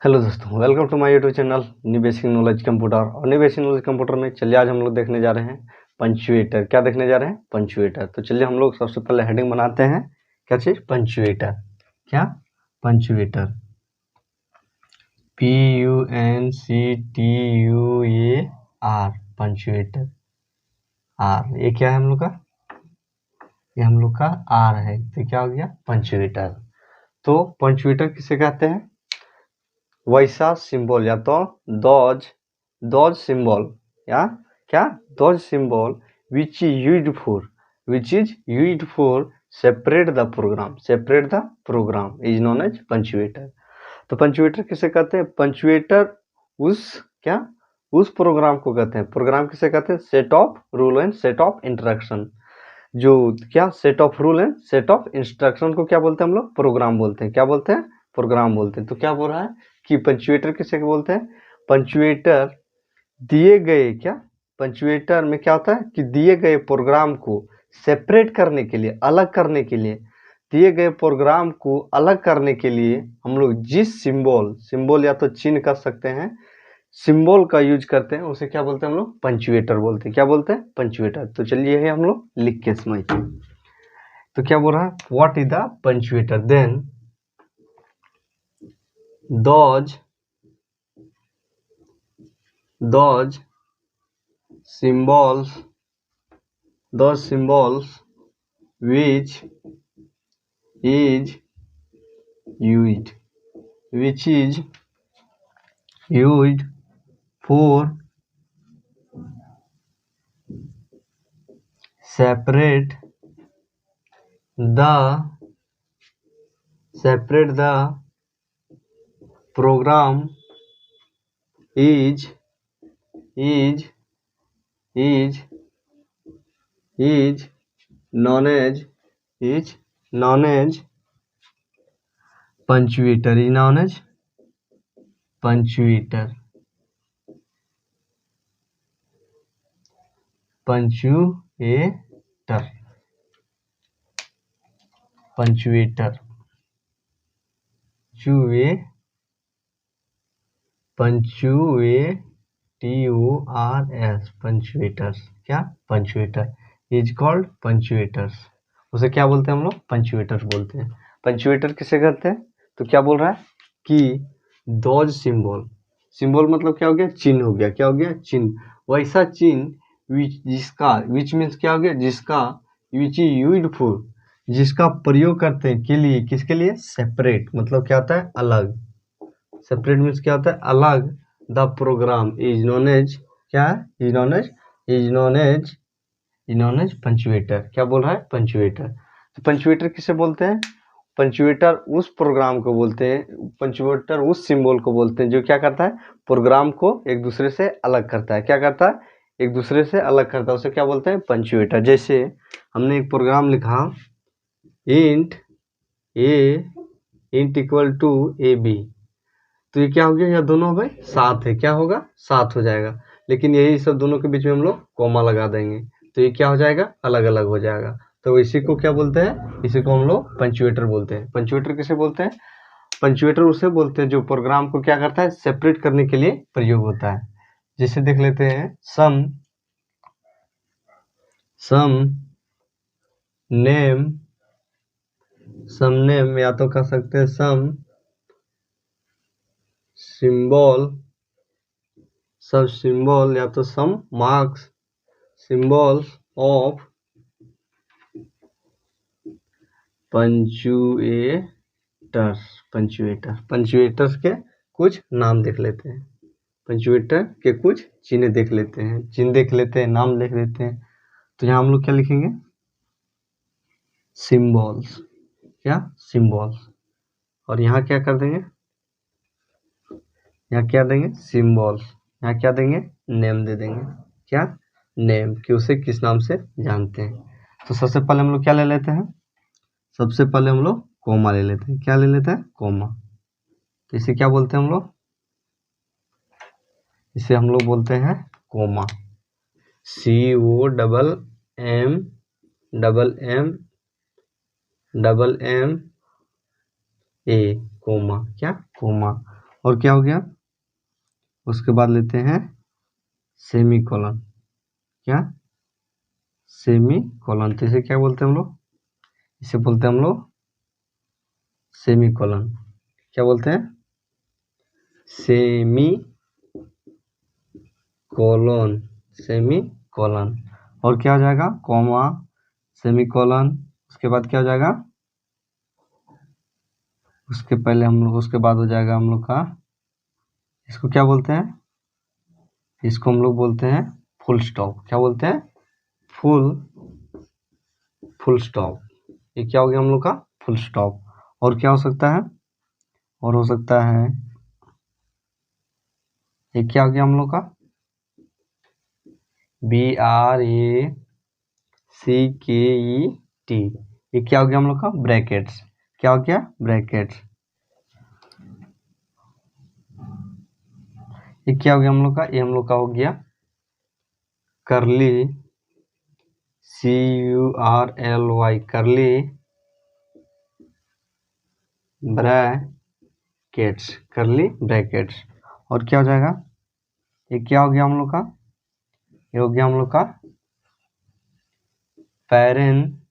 Hello दोस्तों, welcome to my YouTube channel new basic knowledge computer. और new basic knowledge computer में चलिए आज हम लोग देखने जा रहे हैं पंचुएटर। क्या देखने जा रहे हैं? पंचुएटर। तो चलिए हम लोग सबसे पहले हेडिंग बनाते हैं। क्या चीज? पंचुएटर। क्या? पंचुएटर। PUNCTUAR, पंचुएटर। आर, ये क्या है हम लोग का? ये हम लोग का आर है। तो क्या हो गया? पंचुएटर। तो पंचुएटर किसे कहते हैं? वैसा सिंबल या तो डॉज सिंबल या क्या? Those symbol which is used for separate the program is known as punctuator. तो पंचुएटर किसे कहते हैं? पंचुएटर उस प्रोग्राम को कहते हैं। प्रोग्राम किसे कहते हैं? Set of rule and set of instruction. जो क्या? Set of rule and set of instruction को क्या बोलते हैं हम लोग? प्रोग्राम बोलते हैं। क्या बोलते हैं? प्रोग्राम बोलते हैं। तो क्या बोल रहा है कि पंचुएटर किसे बोलते हैं? पंचुएटर दिए गए क्या? पंचुएटर में क्या होता है कि दिए गए प्रोग्राम को सेपरेट करने के लिए, अलग करने के लिए, दिए गए प्रोग्राम को अलग करने के लिए हम लोग जिस सिंबल या तो चिन्ह कर सकते हैं, सिंबल का यूज करते हैं, उसे क्या बोलते हैं हम लोग? पंचुएटर बोलते हैं। क्या बोलते हैं? पंचुएटर। तो चलिए ये हम लोग लिख के समझते हैं। तो क्या बोल रहा है? What is the punctuator? Then those symbols which is used for separate the program is known as punctuator. Is known as punctuator. पंचुएटर्स। क्या? पंचुएटर इज कॉल्ड पंचुएटर्स। उसे क्या बोलते हैं हम लोग? पंचुएटर्स बोलते हैं। पंचुएटर किसे कहते हैं? तो क्या बोल रहा है कि दोज सिंबल मतलब क्या हो गया? चिन्ह हो गया। क्या हो गया? चिन्ह। वैसा चिन्ह विच मीन्स क्या हो गया? विच इज यूज्ड फॉर, जिसका प्रयोग करते हैं के लिए, किसके लिए? सेपरेट मतलब क्या होता है? अलग। सेपरेट मीन्स क्या होता है? अलग। The program is known as क्या है? Is known as punctuator. क्या बोल रहा है? पंचुएटर। तो पंचुएटर किसे बोलते हैं? पंचुएटर उस प्रोग्राम को बोलते हैं, पंचुएटर उस सिंबल को बोलते हैं जो क्या करता है? प्रोग्राम को एक दूसरे से अलग करता है। क्या करता है? एक दूसरे से अलग करता है। उसे क्या बोलते हैं? पंचुएटर। जैसे हमने एक प्रोग्राम लिखा इंट इक्वल टू AB, तो ये क्या हो गया? यह दोनों भाई साथ है। क्या होगा? साथ हो जाएगा। लेकिन यही सब दोनों के बीच में हम लोग कॉमा लगा देंगे तो ये क्या हो जाएगा? अलग अलग हो जाएगा। तो इसी को क्या बोलते हैं? इसी को हम लोग पंचुएटर बोलते हैं। पंचुएटर किसे बोलते हैं? पंचुएटर उसे बोलते हैं जो प्रोग्राम को क्या करता है? सेपरेट करने के लिए प्रयोग होता है। जैसे देख लेते हैं सम नेम या तो कह सकते हैं सम सिंबल या तो सम मार्क्स सिंबल्स ऑफ पंचुएटर्स के कुछ नाम देख लेते हैं। पंचुएटर के कुछ चिन्ह देख लेते हैं, नाम देख लेते हैं। तो यहाँ हम लोग क्या लिखेंगे? सिंबल्स। क्या? सिंबल्स। और यहाँ क्या कर देंगे? यहाँ क्या देंगे? सिंबल्स। यहाँ क्या देंगे? नेम दे देंगे। क्या? नेम, कि उसे किस नाम से जानते हैं। तो सबसे पहले हम लोग क्या ले लेते हैं? सबसे पहले हम लोग कोमा ले लेते हैं। क्या ले लेते हैं? कोमा। तो इसे क्या बोलते हैं हम लोग? इसे हम लोग बोलते हैं कोमा। COMMA comma. क्या? कोमा। और क्या हो गया, उसके बाद लेते हैं सेमी कॉलन। क्या, सेमी कॉलन। तो इसे क्या बोलते हैं हम लोग, इसे बोलते हैं हम लोग सेमी कॉलन। क्या बोलते हैं, सेमी कॉलन, सेमी कॉलन। और क्या हो जाएगा, कॉमा, सेमी कॉलन, उसके बाद क्या हो जाएगा, उसके पहले हम लोग, उसके बाद हो जाएगा हम लोग का, इसको क्या बोलते हैं, इसको हम लोग बोलते हैं फुल स्टॉप। क्या बोलते हैं, फुल स्टॉप। ये क्या हो गया हम लोग का, फुल स्टॉप। और क्या हो सकता है, और हो सकता है, ये क्या हो गया हम लोग का, BRACKET। ये क्या हो गया हम लोग का, ब्रैकेट्स। क्या हो गया, ब्रैकेट्स। ये क्या हो गया हम लोग का, ये हम लोग का हो गया करली, CURLY, करली ब्रैकेट्स, करली ब्रैकेट्स। और क्या हो जाएगा, ये क्या हो गया हम लोग का, ये हो गया हम लोग का पैरेंथेसिस,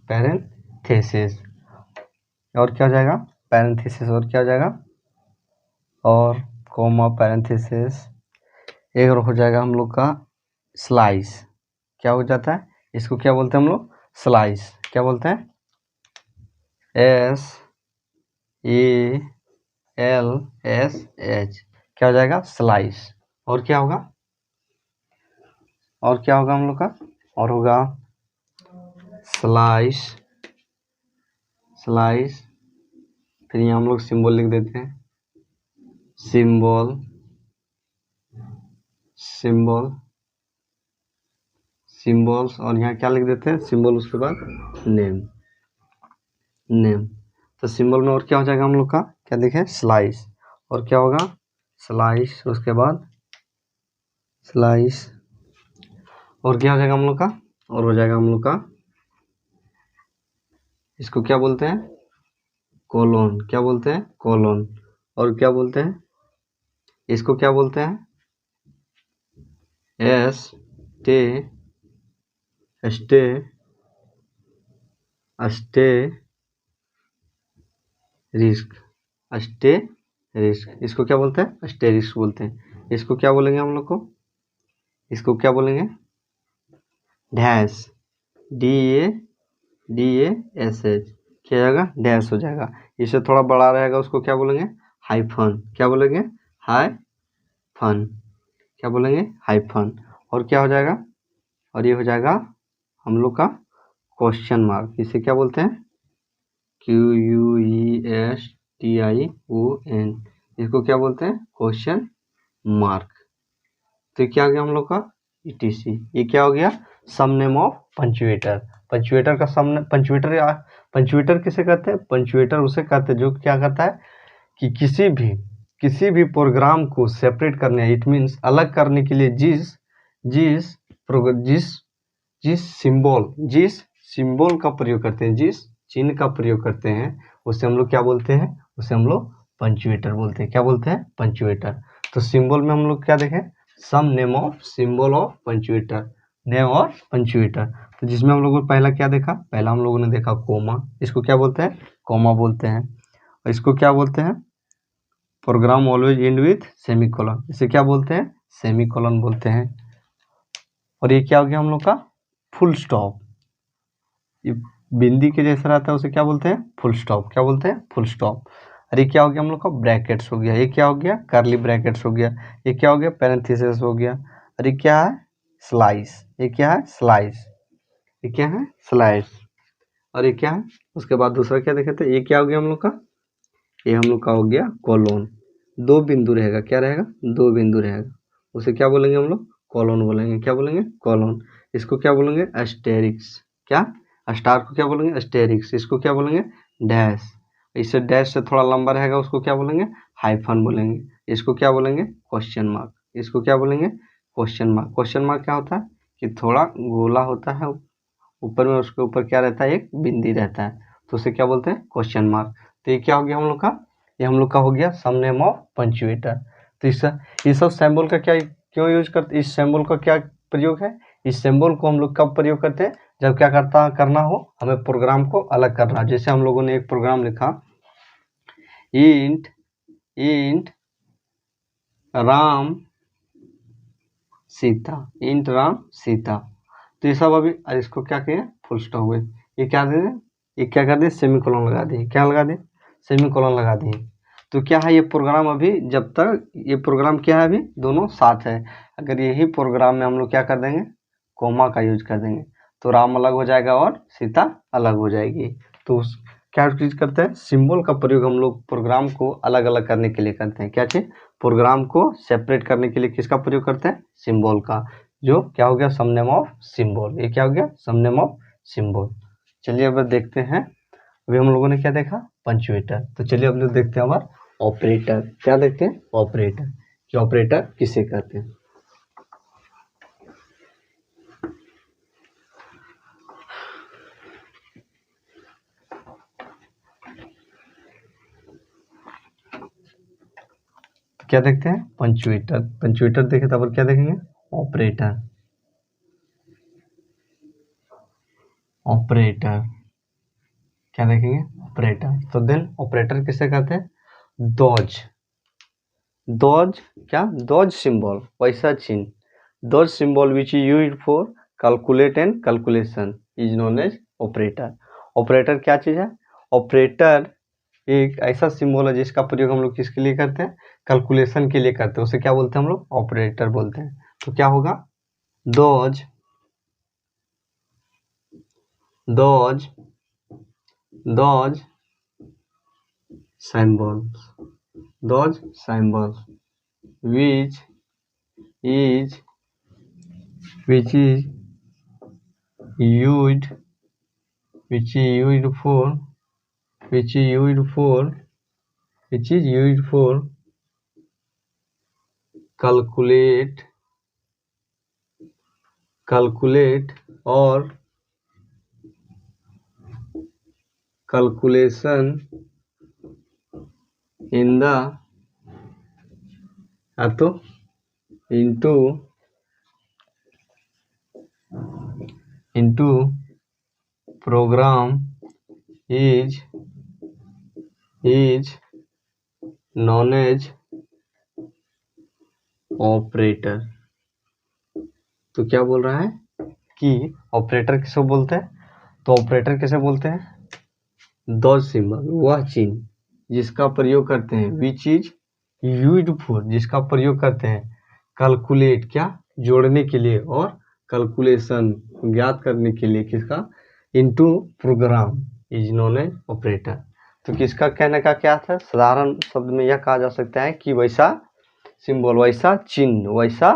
पैरेंथेसिस। और क्या हो जाएगा, पैरेंथेसिस। और क्या हो जाएगा, और कोमा, पैरेंथेसिस। एक और हो जाएगा हम लोग का स्लाइस। क्या हो जाता है, इसको क्या बोलते हैं हम लोग, स्लाइस। क्या बोलते हैं, SALSH। क्या हो जाएगा, स्लाइस। और क्या होगा, और क्या होगा हम लोग का, और होगा स्लाइस, स्लाइस। फिर यहाँ हम लोग सिंबल लिख देते हैं, सिंबल, सिंबल, सिंबल्स। और यहाँ क्या लिख देते हैं, सिंबल, उसके बाद नेम, नेम। तो सिंबल में और क्या हो जाएगा हम लोग का, क्या देखें, स्लाइस। और क्या होगा, स्लाइस, उसके बाद स्लाइस। और क्या हो जाएगा हम लोग का, और हो जाएगा हम लोग का, इसको क्या बोलते हैं, कोलोन। क्या बोलते हैं, कोलोन। और क्या बोलते हैं, इसको क्या बोलते हैं, stay, stay, stay risk, stay risk. इसको क्या बोलते हैं, स्टे रिस्क बोलते हैं। इसको क्या बोलेंगे हम लोग को, इसको क्या बोलेंगे, डैश, DASH। क्या जाएगा, डैश हो जाएगा। इससे थोड़ा बड़ा रहेगा, उसको क्या बोलेंगे, हाइफन। क्या बोलेंगे, हाइफन। क्या बोलेंगे, हाइफन। और क्या हो जाएगा, और ये हो जाएगा हम लोग का क्वेश्चन मार्क। इसे क्या बोलते हैं, QUESTION। इसको क्या बोलते हैं, क्वेश्चन मार्क। तो क्या हो गया हम लोग का, ETC। ये क्या हो गया, सम नेम ऑफ पंचुएटर। पंचुएटर का सम, पंचुएटर किसे कहते हैं, पंचुएटर उसे कहते हैं जो क्या करता है कि किसी भी प्रोग्राम को सेपरेट करने, इट मीन्स अलग करने के लिए जिस सिंबल का प्रयोग करते हैं, जिस चिन्ह का प्रयोग करते हैं, उसे हम लोग क्या बोलते हैं, उसे हम लोग पंचुएटर बोलते हैं। क्या बोलते हैं, पंचुएटर। तो सिंबल में हम लोग क्या देखें, some name of symbol of punctuator, name और पंचुएटर। तो जिसमें हम लोगों ने पहला क्या देखा, पहला हम लोगों ने देखा कोमा। इसको क्या बोलते हैं, कोमा बोलते हैं। और इसको क्या बोलते हैं, program always end with semicolon. इसे क्या बोलते हैं, सेमीकोलन बोलते हैं। और ये क्या हो गया हम लोग का, फुल स्टॉप। ये बिंदी के जैसा रहता है, उसे क्या बोलते हैं, फुल स्टॉप। क्या बोलते हैं, फुल स्टॉप। और ये क्या हो गया हम लोग का, ब्रैकेट्स हो गया। ये क्या हो गया, कर्ली ब्रैकेट्स हो गया। ये क्या हो गया, पैरेंथेसिस हो गया। और ये क्या है, स्लाइस। ये क्या है, स्लाइस। ये क्या है, स्लाइस। और ये क्या है, उसके बाद दूसरा क्या देखे थे, ये क्या हो गया हम लोग का, ये हम लोग का हो गया कोलोन। दो बिंदु रहेगा, क्या रहेगा, दो बिंदु रहेगा। उसे क्या बोलेंगे हम लोग, कोलोन बोलेंगे। क्या बोलेंगे, कोलोन। इसको क्या बोलेंगे, एस्टेरिक्स। क्या, स्टार को क्या बोलेंगे, एस्टेरिक्स। इसको क्या बोलेंगे, डैश। इससे डैश से थोड़ा लंबा रहेगा, उसको क्या बोलेंगे, हाइफन बोलेंगे। इसको क्या बोलेंगे, क्वेश्चन मार्क। इसको क्या बोलेंगे, क्वेश्चन मार्क। क्वेश्चन मार्क क्या होता है कि थोड़ा गोला होता है, ऊपर में उसके ऊपर क्या रहता है, एक बिंदी रहता है, तो उसे क्या बोलते हैं, क्वेश्चन मार्क। तो ये क्या हो गया हम लोग का, ये हम लोग का हो गया सम नेम ऑफ पंचुएटर। तो इस सब सिंबल का क्या क्यों यूज करते, इस सिंबल का क्या प्रयोग है, इस सिंबल को हम लोग कब प्रयोग करते हैं, जब क्या करना हो, हमें प्रोग्राम को अलग करना। जैसे हम लोगों ने एक प्रोग्राम लिखा इंट राम सीता, इंट राम सीता, तो ये सब अभी इसको क्या किए फुल स्टॉप हुए, ये क्या दे, ये क्या कर दिए सेमीकोलन लगा दिए, क्या लगा दिए सेमीकोलन लगा दिए। तो क्या है ये प्रोग्राम अभी, जब तक ये प्रोग्राम क्या है अभी दोनों साथ है, अगर यही प्रोग्राम में हम लोग क्या कर देंगे कोमा का यूज कर देंगे तो राम अलग हो जाएगा और सीता अलग हो जाएगी। तो क्या चीज करते हैं, सिंबल का प्रयोग हम लोग प्रोग्राम को अलग अलग करने के लिए करते हैं। क्या चीज, प्रोग्राम को सेपरेट करने के लिए किसका प्रयोग करते हैं, सिंबल का, जो क्या हो गया सम नेम ऑफ सिंबल। ये क्या हो गया सम नेम ऑफ सिंबल। चलिए अब देखते हैं, अभी हम लोगों ने क्या देखा पंचुएटर, तो चलिए अब लोग देखते हैं अब ऑपरेटर। क्या देखते हैं ऑपरेटर, कि ऑपरेटर किसे कहते हैं। क्या देखते हैं पंचुएटर, पंचुएटर देखे तब क्या देखेंगे ऑपरेटर, ऑपरेटर क्या देखेंगे ऑपरेटर। तो देन ऑपरेटर किसे कहते हैं, डॉज, डॉज क्या डॉज सिंबल वैसा चिन्ह, those symbol which is used for calculate and calculation is known as operator. Operator क्या चीज है, ऑपरेटर एक ऐसा सिंबल है जिसका प्रयोग हम लोग किसके लिए करते हैं, कैलकुलेशन के लिए करते हैं, उसे क्या बोलते हैं हम लोग ऑपरेटर बोलते हैं। तो क्या होगा those, those those symbols, those symbols which is which is used which is used for which is used for which is used for calculate calculate or calculation in the into program is known as operator. तो क्या बोल रहा है कि operator किसे बोलते हैं, तो ऑपरेटर किसे बोलते हैं, दो सिंबल वह चिन्ह जिसका प्रयोग करते हैं विच इज यूज्ड फॉर जिसका प्रयोग करते हैं कैलकुलेट क्या जोड़ने के लिए और कैलकुलेशन ज्ञात करने के लिए किसका into program is known as operator. तो किसका कहने का क्या था, साधारण शब्द में यह कहा जा सकता है कि वैसा सिंबल वैसा चिन्ह वैसा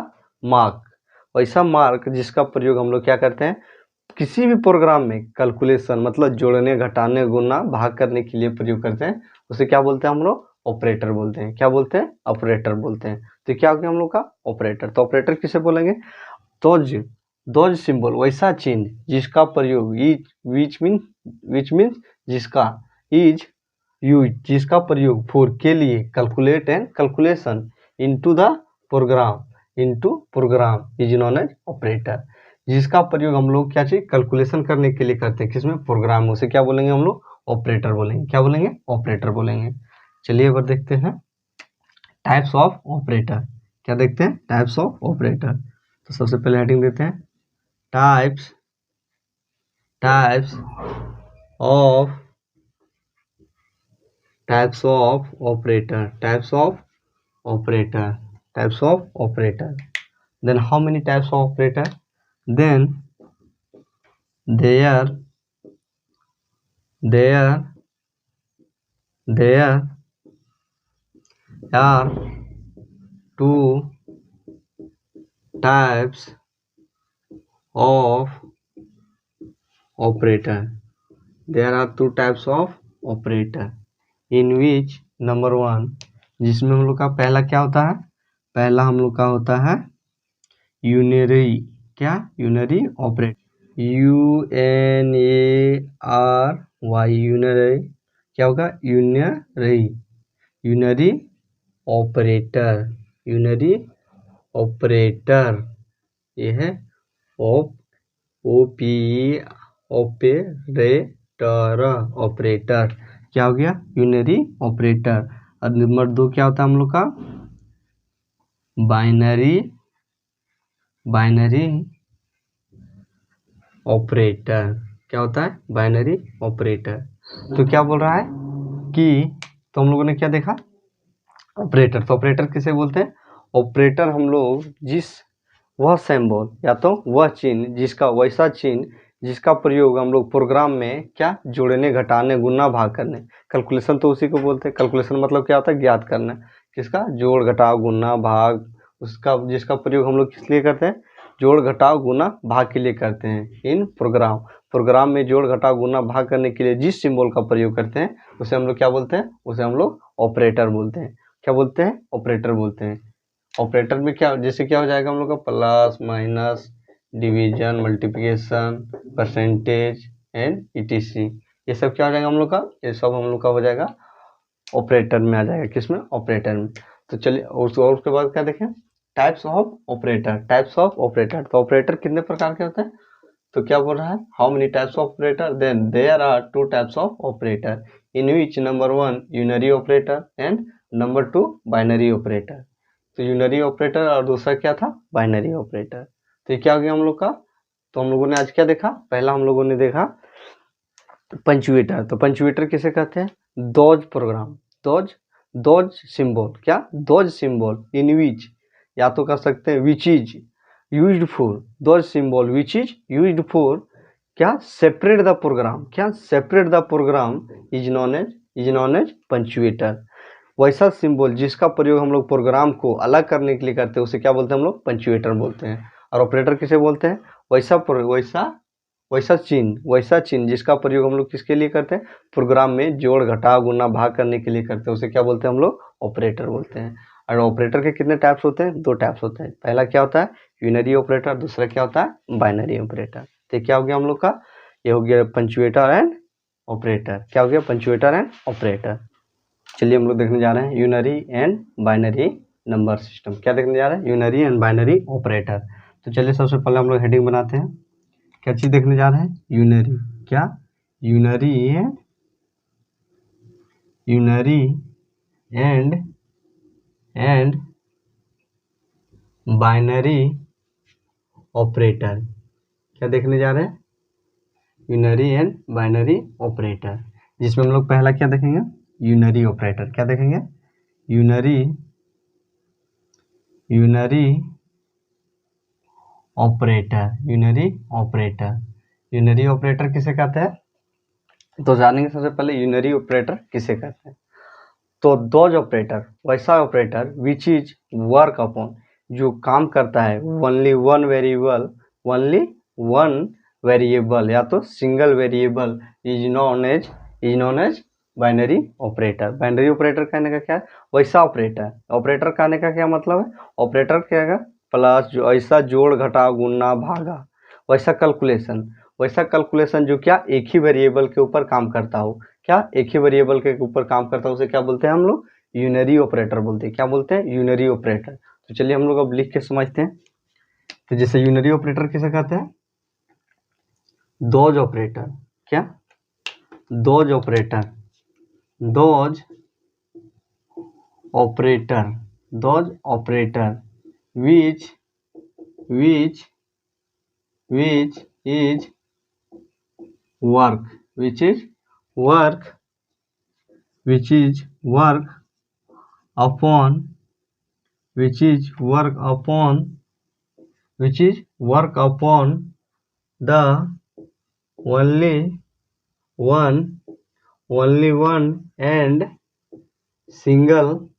मार्क जिसका प्रयोग हम लोग क्या करते हैं किसी भी प्रोग्राम में कैलकुलेशन मतलब जोड़ने घटाने गुना भाग करने के लिए प्रयोग करते हैं, उसे क्या बोलते हैं हम लोग ऑपरेटर बोलते हैं। क्या बोलते हैं ऑपरेटर बोलते हैं। तो क्या हो गया हम लोग का ऑपरेटर। तो ऑपरेटर किसे बोलेंगे, दोज सिंबल वैसा चिन्ह जिसका प्रयोग विच मीन्स जिसका इज यूज जिसका प्रयोग फॉर के लिए calculate and calculation into program is known as operator. जिसका प्रयोग हम लोग क्या चाहिए कैलकुलेशन करने के लिए करते हैं किसमें प्रोग्राम, उसे क्या बोलेंगे हम लोग ऑपरेटर बोलेंगे। क्या बोलेंगे ऑपरेटर बोलेंगे। चलिए अब देखते हैं टाइप्स ऑफ ऑपरेटर। क्या देखते हैं टाइप्स ऑफ ऑपरेटर। तो सबसे पहले हेडिंग देते हैं types of operator, types of operator. Then how many types of operator, then there are two types of operator. There are two types of operator in which number one जिसमें हम लोग का पहला क्या होता है, पहला हम लोग का होता है यूनरी, क्या यूनरी ऑपरेटर UNARY यूनरी क्या होगा? यूनरी ऑपरेटर, यूनरी ऑपरेटर, ये है ऑपरेटर, ऑपरेटर क्या हो गया? Unary operator. और नंबर 2 क्या होता है हम लोग का? Binary operator. क्या होता है? Binary operator. तो क्या बोल रहा है कि तो हम लोगों ने क्या देखा? ऑपरेटर। तो ऑपरेटर किसे बोलते हैं? ऑपरेटर हम लोग वह सिंबल या तो वह चिन्ह वैसा चिन्ह जिसका प्रयोग हम लोग प्रोग्राम में क्या जोड़ने, घटाने, गुणा, भाग करने, कैलकुलेशन तो उसी को बोलते हैं। कैलकुलेशन मतलब क्या होता है? ज्ञात करना। किसका? जोड़ घटाव गुणा भाग, जिसका प्रयोग हम लोग किस लिए करते हैं? जोड़ घटाव गुणा भाग के लिए करते हैं। इन प्रोग्राम में जोड़ घटाव गुणा भाग करने के लिए जिस सिंबल का प्रयोग करते हैं उसे हम लोग क्या बोलते हैं? उसे हम लोग ऑपरेटर बोलते हैं। क्या बोलते हैं? ऑपरेटर बोलते हैं। ऑपरेटर में क्या जैसे क्या हो जाएगा हम लोग का? Plus, minus, division, multiplication, percentage and etc, ये सब क्या हो जाएगा हम लोग का? ये सब हम लोग का हो जाएगा ऑपरेटर में आ जाएगा। किसमें? ऑपरेटर में। तो चलिए और उसके बाद क्या देखें? Types of operator. तो ऑपरेटर कितने प्रकार के होते हैं? तो क्या बोल रहा है? How many types of operator? Then there are 2 types of operator in which number 1 unary operator and number 2 binary operator. तो यूनरी ऑपरेटर और दूसरा क्या था? Binary operator. तो ये क्या हो गया हम लोग का? तो हम लोगों ने आज क्या देखा? पहला हम लोगों ने देखा पंचुएटर। तो पंचुएटर किसे कहते हैं? Those program, those symbol. क्या? डॉज सिंबल इन विच, या तो कह सकते हैं which is used for, those symbol which is used for क्या? Separate the program. क्या? Separate the program is known as punctuator. वैसा सिंबल जिसका प्रयोग हम लोग प्रोग्राम को अलग करने के लिए करते हैं उसे क्या बोलते हैं? हम लोग पंचुएटर बोलते हैं। और ऑपरेटर किसे बोलते हैं? वैसा चिन्ह जिसका प्रयोग हम लोग किसके लिए करते हैं? प्रोग्राम में जोड़ घटाव गुणा भाग करने के लिए करते हैं, उसे क्या बोलते हैं? हम लोग ऑपरेटर बोलते हैं। और ऑपरेटर के कितने टाइप्स होते हैं? 2 टाइप्स होते हैं। पहला क्या होता है? यूनरी ऑपरेटर, दूसरा क्या होता है? Binary operator. तो क्या हो गया हम लोग का? ये हो गया पंचुएटर एंड ऑपरेटर। क्या हो गया? Punctuator and operator. चलिए हम लोग देखने जा रहे हैं unary and binary number system. क्या देखने जा रहे हैं? Unary and binary operator. तो चलिए सबसे पहले हम लोग हेडिंग बनाते हैं। क्या चीज देखने जा रहे हैं? यूनरी। क्या? Unary and binary operator. क्या देखने जा रहे हैं? यूनरी एंड बाइनरी ऑपरेटर, जिसमें हम लोग पहला क्या देखेंगे? Unary operator. क्या देखेंगे? यूनरी ऑपरेटर किसे कहते हैं? तो जानेंगे सबसे पहले यूनरी ऑपरेटर किसे कहते हैं। तो दोज ऑपरेटर, वैसा operator which is work upon, जो काम करता है ओनली वन वेरिएबल या तो single variable, is known as binary operator. Binary operator कहने का क्या है? वैसा ऑपरेटर कहने का क्या मतलब है? ऑपरेटर क्या है? प्लस, जो ऐसा जोड़ घटाव गुणा भागा, वैसा कैलकुलेशन जो क्या एक ही वेरिएबल के ऊपर काम करता हो। क्या? एक ही वेरिएबल के ऊपर काम करता है, उसे क्या बोलते हैं हम लोग? यूनरी ऑपरेटर बोलते हैं। क्या बोलते हैं? Unary operator. तो चलिए हम लोग अब लिख के समझते हैं। तो जैसे यूनरी ऑपरेटर किसे कहते हैं? Those operator. क्या? Those operator which is work upon the only one and single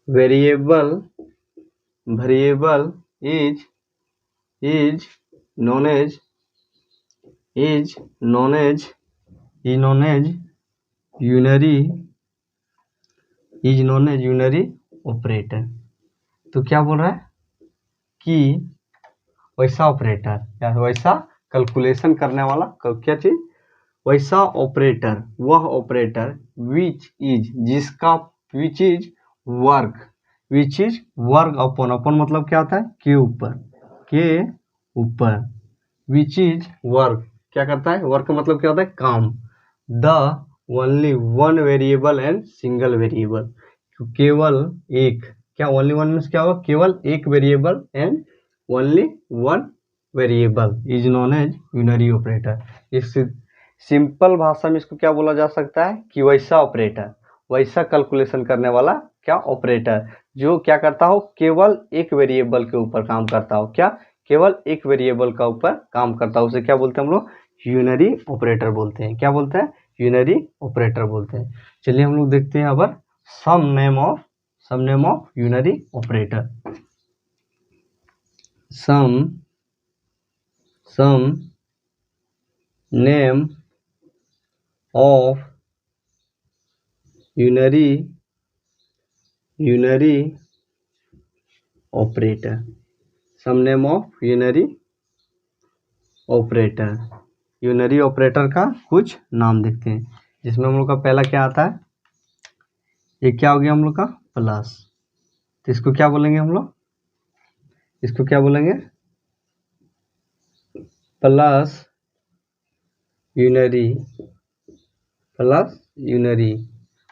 variable is known as unary operator. तो क्या बोल रहा है कि वैसा ऑपरेटर या वैसा कैलकुलेशन करने वाला क्या चीज, वैसा ऑपरेटर, वह ऑपरेटर विच इज, जिसका, विच is work, which is work upon, upon मतलब क्या होता है, के ऊपर, के ऊपर, विच इज वर्क क्या करता है, वर्क मतलब क्या होता है, काम, the only one variable and single variable, केवल एक, क्या ओनली वन मीन्स क्या होगा, केवल एक variable and only one variable is known as unary operator. इस सिंपल भाषा में इसको क्या बोला जा सकता है कि वैसा ऑपरेटर, वैसा कैलकुलेशन करने वाला क्या ऑपरेटर, जो क्या करता हो, केवल एक वेरिएबल के ऊपर काम करता हो, क्या, केवल एक वेरिएबल का ऊपर काम करता हो, उसे क्या बोलते हैं हम लोग, यूनरी ऑपरेटर बोलते हैं। क्या बोलते हैं, यूनरी ऑपरेटर बोलते हैं। चलिए हम लोग देखते हैं अब some name of unary operator. Some name of unary operator, some name of unary operator, unary operator का कुछ नाम देखते हैं, जिसमें हम लोग का पहला क्या आता है, ये क्या हो गया हम लोग का प्लस, तो इसको क्या बोलेंगे हम लोग, इसको क्या बोलेंगे, प्लस यूनरी, प्लस यूनरी,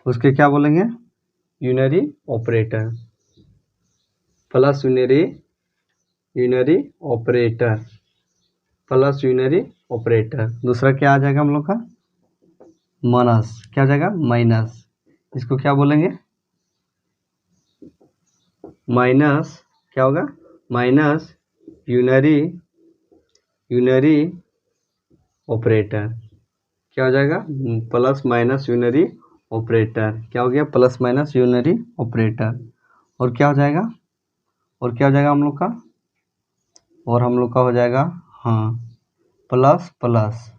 उसके क्या बोलेंगे, unary operator, plus unary operator, plus unary operator. दूसरा क्या आ जाएगा हम लोग का, माइनस, क्या आ जाएगा, माइनस, इसको क्या बोलेंगे, माइनस, क्या होगा, माइनस यूनरी ऑपरेटर, क्या हो जाएगा, प्लस माइनस यूनरी ऑपरेटर, क्या हो गया, प्लस माइनस यूनरी ऑपरेटर। और क्या हो जाएगा, और क्या हो जाएगा हम लोग का, और हम लोग का हो जाएगा, हाँ, प्लस प्लस,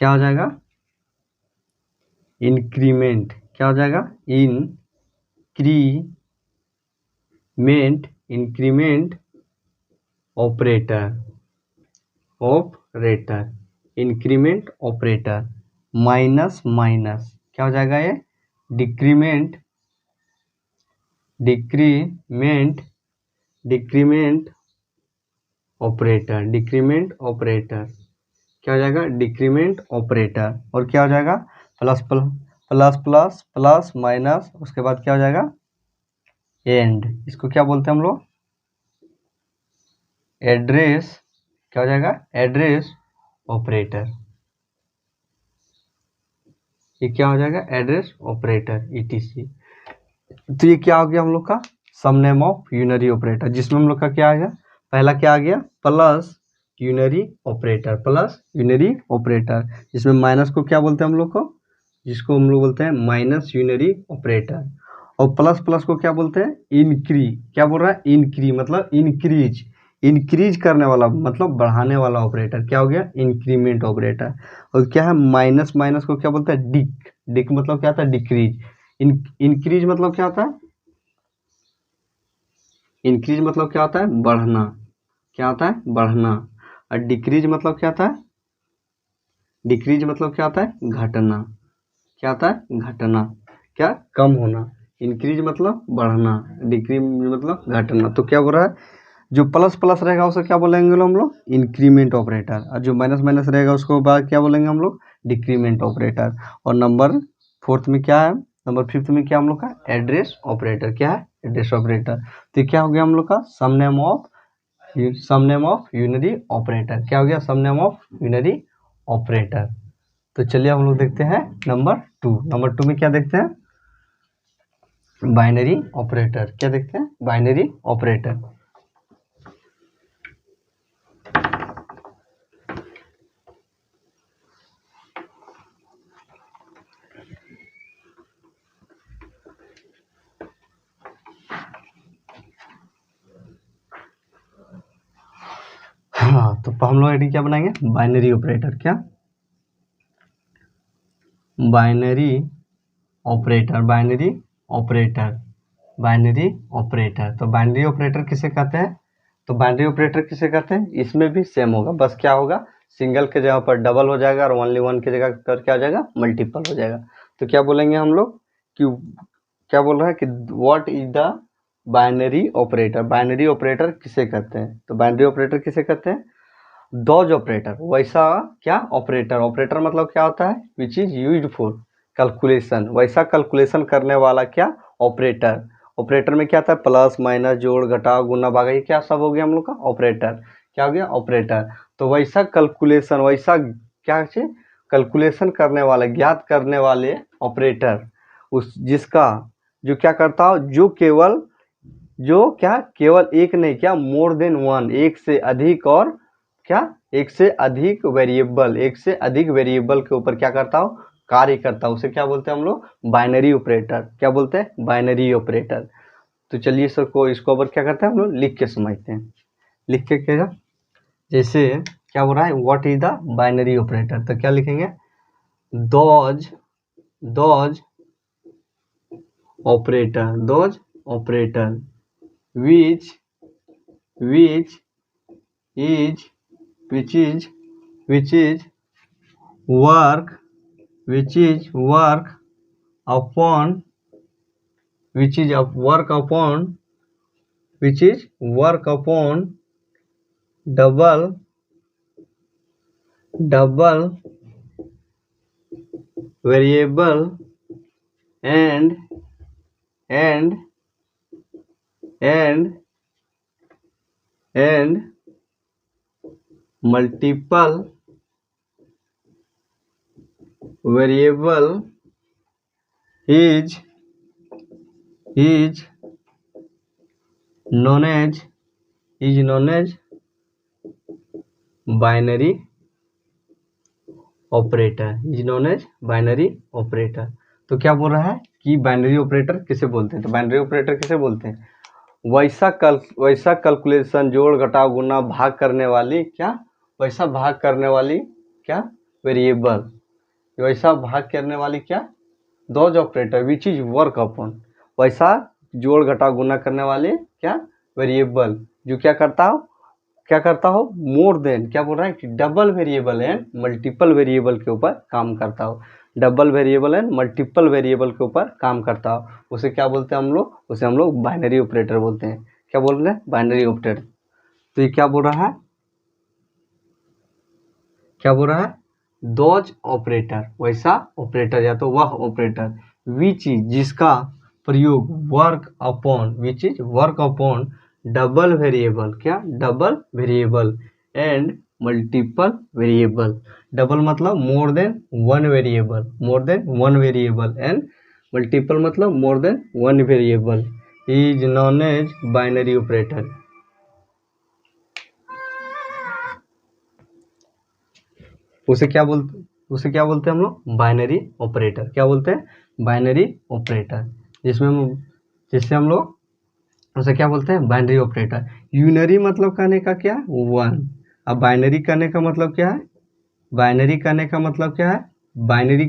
क्या हो जाएगा, इंक्रीमेंट, क्या हो जाएगा, increment operator, increment operator, minus minus, क्या हो जाएगा ये, डिक्रीमेंट ऑपरेटर, क्या हो जाएगा, डिक्रीमेंट ऑपरेटर। और क्या हो जाएगा, plus plus plus plus minus, उसके बाद क्या हो जाएगा, एंड, इसको क्या बोलते हैं हम लोग, एड्रेस, क्या हो जाएगा, एड्रेस ऑपरेटर, ये क्या हो जाएगा, एड्रेस ऑपरेटर, ईटीसी। तो ये क्या हो गया हम लोग का some name of unary operator, जिसमें हम लोग का क्या आ गया, पहला क्या आ गया, प्लस यूनरी ऑपरेटर, जिसमें माइनस को क्या बोलते हैं हम लोग को, जिसको हम लोग बोलते हैं माइनस यूनरी ऑपरेटर। और प्लस प्लस को क्या बोलते हैं, क्या बोल रहा है, मतलब इंक्रीज करने वाला, मतलब बढ़ाने वाला ऑपरेटर, क्या हो गया, इंक्रीमेंट ऑपरेटर। और क्या है, माइनस माइनस को क्या बोलते हैं, डिक मतलब क्या होता है, डिक्रीज, इंक्रीज मतलब क्या होता है, इंक्रीज मतलब क्या होता है, बढ़ना, क्या होता है, बढ़ना। और डिक्रीज मतलब क्या होता है, डिक्रीज मतलब क्या होता है, घटना, क्या होता है, घटना, क्या, कम होना। इंक्रीज मतलब बढ़ना, डिक्रीज मतलब घटना। तो क्या बोल रहा है, जो प्लस प्लस रहेगा उसे क्या बोलेंगे हम लोग, इंक्रीमेंट ऑपरेटर, और जो माइनस माइनस रहेगा उसको बाद क्या बोलेंगे हम लोग, डिक्रीमेंट ऑपरेटर। और नंबर फोर्थ में क्या है, नंबर फिफ्थ में क्या हम लोग का, एड्रेस ऑपरेटर, क्या है, एड्रेस ऑपरेटर। तो क्या हो गया हम लोग का some name of unary operator, क्या हो गया, some name of unary operator. तो चलिए हम लोग देखते हैं नंबर टू में क्या देखते हैं, बाइनरी ऑपरेटर। क्या देखते हैं, बाइनरी ऑपरेटर। हाँ, तो हम लोग आईडी क्या बनाएंगे, बाइनरी ऑपरेटर, क्या, बाइनरी ऑपरेटर। तो बाइनरी ऑपरेटर किसे कहते हैं, तो बाइनरी ऑपरेटर किसे कहते हैं? इसमें भी सेम होगा, बस क्या होगा, सिंगल के जगह पर डबल हो जाएगा और ओनली वन की जगह पर क्या हो जाएगा, मल्टीपल हो जाएगा। तो क्या बोलेंगे हम लोग कि क्या बोल रहा है कि what is the binary operator? Binary operator किसे कहते हैं? तो बाइनरी ऑपरेटर किसे कहते हैं? दोज ऑपरेटर, वैसा क्या ऑपरेटर, ऑपरेटर मतलब क्या होता है, विच इज यूज्ड फॉर कैलकुलेशन, वैसा कैलकुलेशन करने वाला क्या ऑपरेटर। ऑपरेटर में क्या था, प्लस माइनस जोड़ घटाव गुना भागा, ये क्या सब हो गया हम लोग का ऑपरेटर, क्या हो गया ऑपरेटर। तो वैसा कैलकुलेशन, वैसा क्या चीज, कैलकुलेशन करने वाले, ज्ञात करने वाले ऑपरेटर, उस जिसका जो क्या करता हो, जो केवल जो क्या केवल एक नहीं, क्या मोर देन वन, एक से अधिक, और क्या एक से अधिक वेरिएबल, एक से अधिक वेरिएबल के ऊपर क्या करता हो, कार्य करता हो, उसे क्या बोलते हैं हम लोग, बाइनरी ऑपरेटर। क्या बोलते हैं, बाइनरी ऑपरेटर। तो चलिए इसको ऊपर क्या करते हैं हम लोग, लिख के समझते हैं। लिख के क्या, जैसे क्या बोल रहा है, what is the binary operator, तो क्या लिखेंगे, those operator which is work upon double variable and multiple variable is known as binary operator. तो क्या बोल रहा है कि बाइनरी ऑपरेटर किसे बोलते हैं? तो बाइनरी ऑपरेटर किसे बोलते हैं, वैसा कैलकुलेशन, जोड़ घटाव गुना भाग करने वाली क्या, वैसा भाग करने वाली क्या वेरिएबल, वैसा भाग करने वाली क्या, those operator which is work upon, वैसा जोड़ घटाव गुना करने वाले क्या वेरिएबल, जो क्या करता हो मोर देन, क्या बोल रहा है कि double variable and multiple variable के ऊपर काम करता हो, double variable and multiple variable के ऊपर काम करता हो, उसे क्या बोलते हैं हम लोग, उसे हम लोग बाइनरी ऑपरेटर बोलते हैं। क्या बोल रहे हैं, बाइनरी ऑपरेटर। तो ये क्या बोल रहा है, दोज ऑपरेटर, वैसा ऑपरेटर या तो वह ऑपरेटर, विच इज जिसका प्रयोग वर्क अपॉन डबल वेरिएबल, क्या double variable and multiple variable, double मतलब more than one variable and multiple मतलब more than one variable, is known as binary operator. उसे क्या बोलते हैं हम लोग, बाइनरी ऑपरेटर। क्या बोलते हैं, बाइनरी ऑपरेटर, जिससे हम लोग उसे क्या बोलते हैं, बाइनरी ऑपरेटर। यूनरी मतलब कहने का क्या, वन। अब बाइनरी कहने का मतलब क्या है, बाइनरी का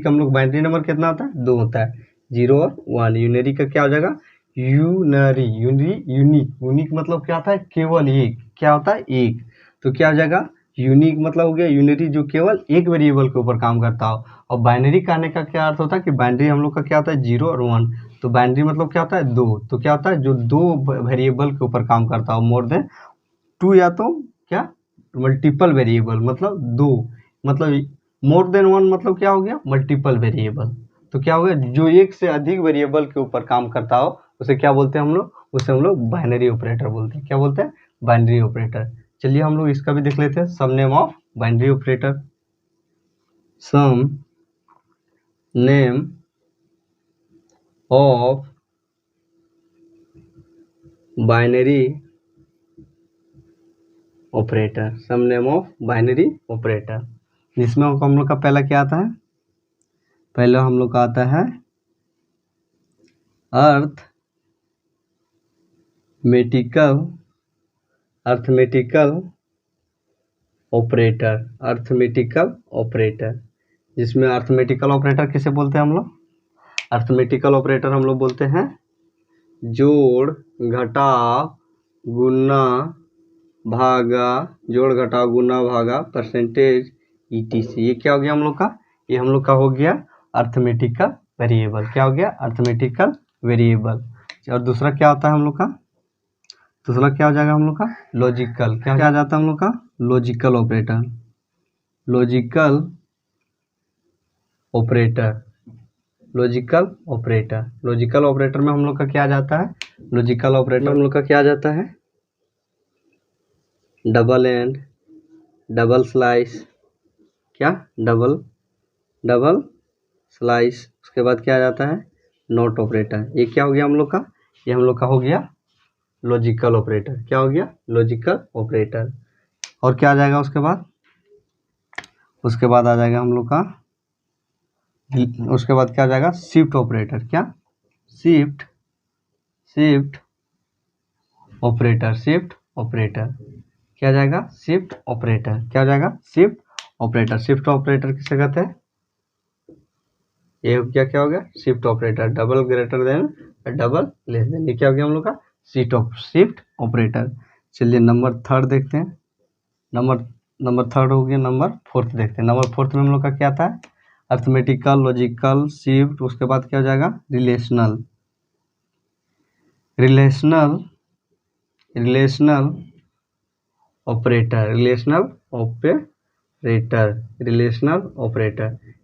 हम लोग बाइनरी नंबर कितना होता है, 2 होता है, 0 और 1। यूनरी का क्या हो जाएगा, यूनिक मतलब क्या होता है, केवल एक, क्या होता है एक, तो क्या हो जाएगा, यूनिक मतलब हो गया यूनिटी, जो केवल एक वेरिएबल के ऊपर काम करता हो। और बाइनरी कहने का क्या अर्थ होता है कि बाइनरी हम लोग का क्या होता है, 0 और 1। तो बाइनरी मतलब क्या होता है, 2, तो क्या होता है, जो 2 वेरिएबल के ऊपर काम करता हो, मोर देन 2, या तो क्या मल्टीपल वेरिएबल मतलब 2, मतलब मोर देन 1 मतलब क्या हो गया, मल्टीपल वेरिएबल। तो क्या हो गया, जो एक से अधिक वेरिएबल के ऊपर काम करता हो, उसे क्या बोलते हैं हम लोग, उसे हम लोग बाइनरी ऑपरेटर बोलते हैं। क्या बोलते हैं, बाइनरी ऑपरेटर। चलिए हम लोग इसका भी देख लेते हैं, some name of binary operator. Some name of binary operator, some name of binary operator, जिसमें हम लोग का पहला क्या आता है, पहला हम लोग का आता है अर्थमेटिकल ऑपरेटर, जिसमें अर्थमेटिकल ऑपरेटर किसे बोलते हैं हम लोग, अर्थमेटिकल ऑपरेटर हम लोग बोलते हैं जोड़ घटाव गुना भागा, जोड़ घटाव गुना भागा परसेंटेज ETC। ये क्या हो गया हम लोग का? ये हम लोग का हो गया अर्थमेटिकल वेरिएबल। क्या हो गया? Arithmetical variable. और दूसरा क्या होता है हम लोग का? दूसरा क्या हो जाएगा हम लोग का? लॉजिकल। क्या आ जाता है हम लोग का? Logical operator. Logical operator. Logical operator. Logical operator में हम लोग का क्या आ जाता है? लॉजिकल ऑपरेटर हम लोग का क्या आ जाता है? Double and, double slice. क्या? Double slice. उसके बाद क्या आ जाता है? Not operator. ये क्या हो गया हम लोग का? ये हम लोग का हो गया लॉजिकल ऑपरेटर। क्या हो गया? Logical operator. और क्या आ जाएगा उसके बाद? उसके बाद आ जाएगा हम लोग का, उसके बाद क्या आ जाएगा? Shift operator. क्या? Shift operator. शिफ्ट ऑपरेटर क्या जाएगा? Shift operator. क्या हो जाएगा? Shift operator. शिफ्ट ऑपरेटर किसे कहते हैं? ये क्या हो गया? Shift operator. Double greater than, double less than. ये क्या हो गया हम लोग का? Shift operator. चलिए नंबर थर्ड देखते हैं। नंबर थर्ड हो गया। नंबर फोर्थ देखते हैं। नंबर फोर्थ में हम लोग का क्या था? Arithmetical, logical, shift. उसके बाद क्या हो जाएगा? Relational operator.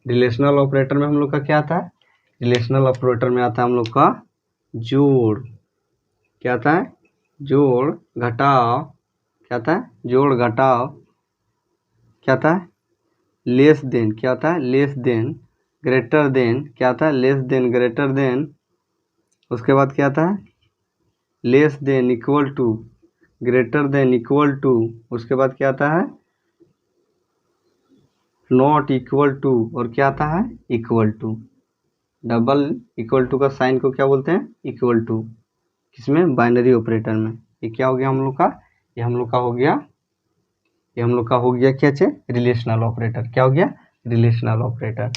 रिलेशनल ऑपरेटर में हम लोग का क्या आता है? रिलेशनल ऑपरेटर में आता है हम लोग का जोड़। क्या आता है? जोड़ घटाव। क्या आता है? जोड़ घटाव। क्या आता है? Less than. क्या होता है? Less than, greater than. क्या आता है? Less than, greater than. उसके बाद क्या आता है? Less than, equal to, greater than, equal to. उसके बाद क्या आता है? Not equal to. और क्या आता है? Equal to. Double equal to का साइन को क्या बोलते हैं? Equal to. किसमें? बाइनरी ऑपरेटर में। ये क्या हो गया हम लोग का? ये हम लोग का हो गया, ये हम लोग का हो गया क्या चे? Relational operator. क्या हो गया? Relational operator.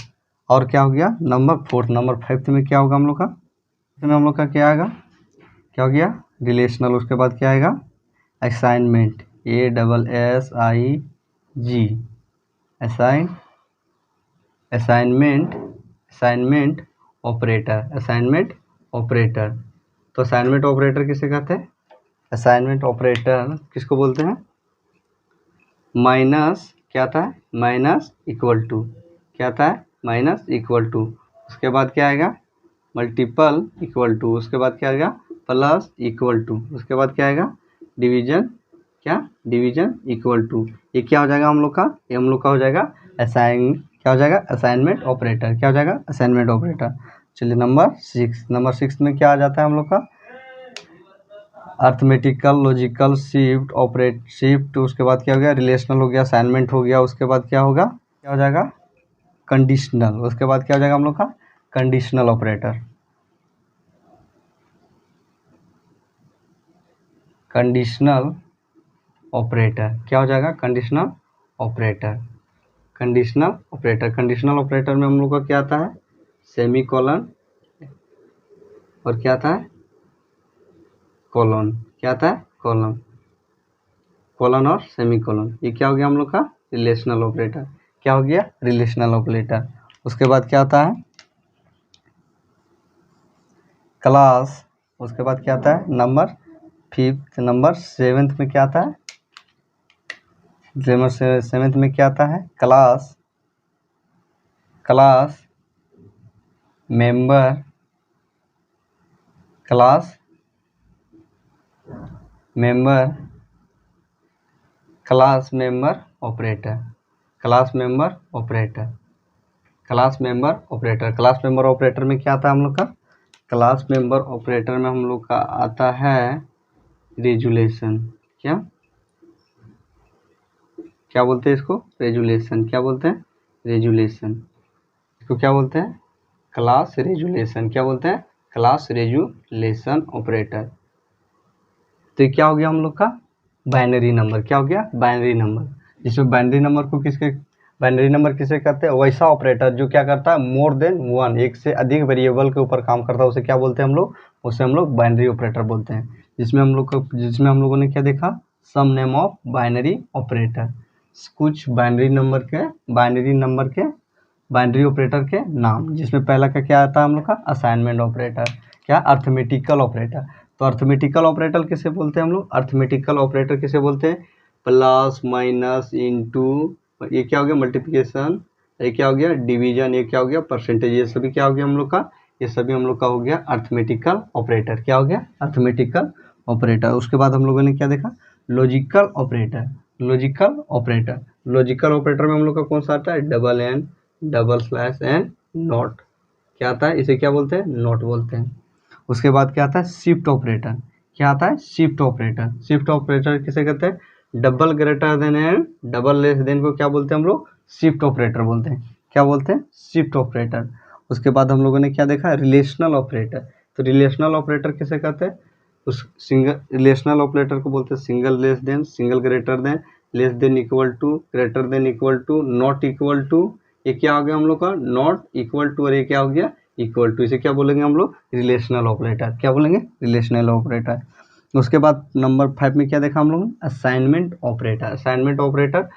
और क्या हो गया? Number fourth. नंबर फिफ्थ में क्या होगा हम लोग का? इसमें हम लोग का क्या आएगा? क्या हो गया? रिलेशनल। उसके बाद क्या आएगा? असाइनमेंट। ASSIG। Assignment operator. तो असाइनमेंट ऑपरेटर किसे कहते हैं? असाइनमेंट ऑपरेटर किसको बोलते हैं? माइनस। क्या आता है? Minus equal to. क्या आता है? Minus equal to. उसके बाद क्या आएगा? Multiple equal to. उसके बाद क्या आएगा? Plus equal to. उसके बाद क्या आएगा? डिवीजन। क्या? Division equal to. ये क्या हो जाएगा हम लोग का? ये हम लोग का हो जाएगा क्या हो जाएगा? Assignment operator. क्या हो जाएगा? Assignment operator. चलिए नंबर सिक्स। नंबर सिक्स में क्या आ जाता है हम लोग का? Arithmetical, logical, shift. उसके बाद क्या हो गया? रिलेशनल हो गया, असाइनमेंट हो गया। उसके बाद क्या होगा? क्या हो जाएगा? कंडीशनल। उसके बाद क्या हो जाएगा हम लोग का? Conditional operator. Conditional operator. क्या हो जाएगा? Conditional operator. कंडीशनल ऑपरेटर में हम लोग का क्या आता है? Semi colon. और क्या आता है? कॉलन। क्या आता है? कॉलन और सेमी कॉलन। ये क्या हो गया हम लोग का? Relational operator. क्या हो गया? Relational operator. उसके बाद क्या आता है? क्लास। उसके बाद क्या आता है? Number fifth. नंबर सेवेंथ में क्या आता है? नंबर सेवेंथ में क्या आता है? Class member operator. Class member operator में क्या आता है हम लोग का? क्लास मेंबर ऑपरेटर में हम लोग का आता है रेजुलेशन। क्या बोलते हैं इसको? रेजुलेशन। क्या बोलते हैं? रेजुलेशन। इसको क्या बोलते हैं? Class resolution. क्या बोलते हैं? Class resolution operator. तो ये क्या हो गया हम लोग का? Binary number. क्या हो गया? Binary number. जिसमें बाइनरी नंबर किसे कहते हैं? वैसा ऑपरेटर जो क्या करता है? मोर देन वन, एक से अधिक वेरिएबल के ऊपर काम करता है, उसे क्या बोलते हैं हम लोग? उसे हम लोग बाइनरी ऑपरेटर बोलते हैं। जिसमें हम लोगों ने क्या देखा? Some name of binary operator, कुछ बाइनरी ऑपरेटर के नाम, जिसमें पहला का क्या आता है हम लोग का असाइनमेंट ऑपरेटर, क्या अर्थमेटिकल ऑपरेटर। तो अर्थमेटिकल ऑपरेटर किसे बोलते हैं हम लोग, अर्थमेटिकल ऑपरेटर किसे बोलते हैं, प्लस माइनस इनटू, ये क्या हो गया मल्टीप्लिकेशन, ये क्या हो गया डिवीजन, ये क्या हो गया परसेंटेज, ये सभी क्या हो गया हम लोग का, ये सभी हम लोग का हो गया अर्थमेटिकल ऑपरेटर। क्या हो गया अर्थमेटिकल ऑपरेटर। उसके बाद हम लोगों ने क्या देखा, लॉजिकल ऑपरेटर। लॉजिकल ऑपरेटर में हम लोग का कौन सा आता है, double N, double slash N, not, क्या आता है, इसे क्या बोलते हैं, नॉट बोलते हैं। उसके बाद क्या आता है शिफ्ट ऑपरेटर, क्या आता है शिफ्ट ऑपरेटर। शिफ्ट ऑपरेटर किसे कहते हैं, double greater than and double less than को क्या बोलते हैं हम लोग, शिफ्ट ऑपरेटर बोलते हैं। क्या बोलते हैं, शिफ्ट ऑपरेटर। उसके बाद हम लोगों ने क्या देखा, रिलेशनल ऑपरेटर। तो रिलेशनल ऑपरेटर किसे कहते हैं, उस सिंगल रिलेशनल ऑपरेटर को बोलते हैं single less than, single greater than, less than equal to, greater than equal to, not equal to, ये क्या हो गया हम लोग का नॉट इक्वल टू, और ये क्या हो गया इक्वल टू, इसे क्या बोलेंगे हम लोग रिलेशनल ऑपरेटर। क्या बोलेंगे, रिलेशनल ऑपरेटर। उसके बाद नंबर 5 में क्या देखा हम लोग, assignment operator. Assignment operator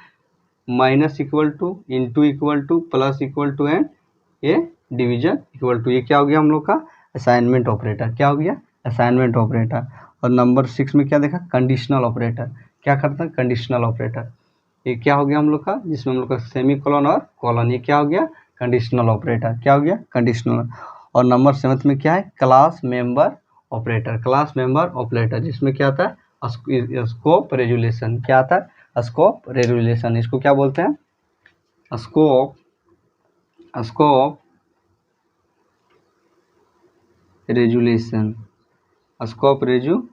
minus equal to, into equal to, plus equal to and ये डिवीजन इक्वल टू, ये क्या हो गया हम लोग का असाइनमेंट ऑपरेटर। क्या हो गया असाइनमेंट ऑपरेटर। और नंबर 6 में क्या देखा, कंडीशनल ऑपरेटर। क्या करता है कंडीशनल ऑपरेटर, ये क्या हो गया हम लोग का, जिसमें हम लोग का सेमी कॉलन और कॉलन, ये क्या हो गया कंडीशनल ऑपरेटर। क्या हो गया कंडीशनल। और नंबर 7 में क्या है, class member operator. Class member operator जिसमें क्या आता है स्कोप रेजुलेशन। क्या आता है स्कोप रेजुलेशन, इसको क्या बोलते हैं स्कोप रेजुलेशन। स्कोप रेजुलेशन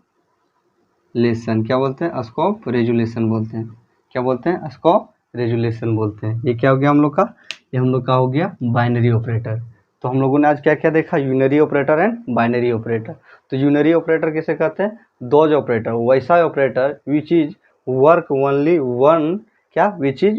क्या बोलते हैं, स्कोप रेजुलेशन बोलते हैं। क्या बोलते हैं, स्कोप रेजुलेशन बोलते हैं। ये क्या हो गया हम लोग का, ये हम लोग का हो गया बाइनरी ऑपरेटर। तो हम लोगों ने आज क्या क्या देखा, unary operator and binary operator. तो यूनरी ऑपरेटर किसे कहते हैं, दोज ऑपरेटर, वैसा operator which is work only one, क्या which is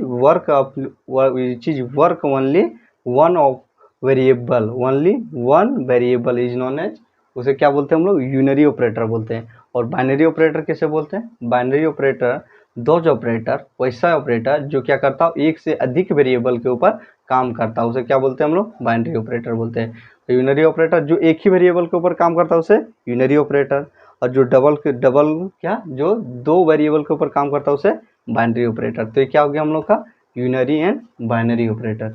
work only one of variable, only one variable is known as, उसे क्या बोलते हैं हम लोग यूनरी ऑपरेटर बोलते हैं। और बाइनरी ऑपरेटर किसे बोलते हैं, बाइनरी ऑपरेटर दोज ऑपरेटर, वैसा ऑपरेटर जो क्या करता है एक से अधिक वेरिएबल के ऊपर काम करता है, उसे क्या बोलते हैं हम लोग बाइनरी ऑपरेटर बोलते हैं। तो यूनरी ऑपरेटर जो एक ही वेरिएबल के ऊपर काम करता है उसे यूनरी ऑपरेटर, और जो डबल क्या जो दो वेरिएबल के ऊपर काम करता है उसे बाइनरी ऑपरेटर। तो ये क्या हो गया हम लोग का यूनरी एंड बाइनरी ऑपरेटर।